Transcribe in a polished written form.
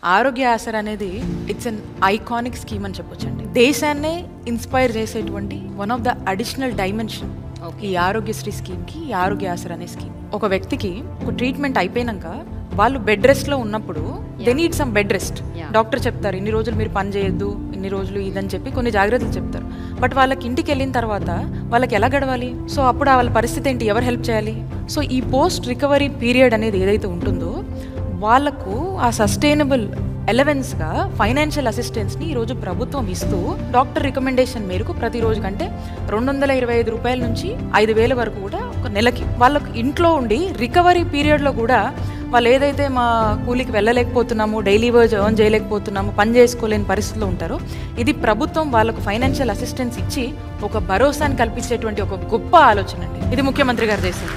ఆరోగ్య ఆసరా అనేది it's an iconic scheme అని చెప్పొచ్చండి. దేశాన్నే ఇన్స్పైర్ చేసేటువంటి one of the additional dimension ఈ ఆరోగ్యశ్రీ స్కీమ్కి, ఈ ఆరోగ్య ఆసరా అనే స్కీమ్. ఒక వ్యక్తికి ఒక ట్రీట్మెంట్ అయిపోయినాక వాళ్ళు బెడ్ రెస్ట్లో ఉన్నప్పుడు they need some bed rest. Doctor చెప్తారు ఇన్ని రోజులు మీరు పని చేయొద్దు, ఇన్ని రోజులు ఇదని చెప్పి కొన్ని జాగ్రత్తలు చెప్తారు. బట్ వాళ్ళకి ఇంటికి వెళ్ళిన తర్వాత వాళ్ళకి ఎలా గడవాలి? సో అప్పుడు వాళ్ళ పరిస్థితి ఏంటి? ఎవరు హెల్ప్ చేయాలి? సో ఈ పోస్ట్ రికవరీ పీరియడ్ అనేది ఏదైతే ఉంటుందో వాళ్ళకు ఆ సస్టైనబుల్ ఎలవెన్స్గా ఫైనాన్షియల్ అసిస్టెన్స్ని ఈరోజు ప్రభుత్వం ఇస్తూ డాక్టర్ రికమెండేషన్ మేరకు ప్రతిరోజు కంటే 225 రూపాయల నుంచి 5,000 వరకు కూడా ఒక నెలకి వాళ్ళకు ఇంట్లో ఉండి రికవరీ పీరియడ్లో కూడా వాళ్ళు ఏదైతే మా కూలికి వెళ్ళలేకపోతున్నాము, డైలీ వేజ్ ఎర్న్ చేయలేకపోతున్నాము, పని చేసుకోలేని పరిస్థితిలో ఉంటారో ఇది ప్రభుత్వం వాళ్ళకు ఫైనాన్షియల్ అసిస్టెన్స్ ఇచ్చి ఒక భరోసాని కల్పించేటువంటి ఒక గొప్ప ఆలోచన అండి. ఇది ముఖ్యమంత్రి గారు చేశారు.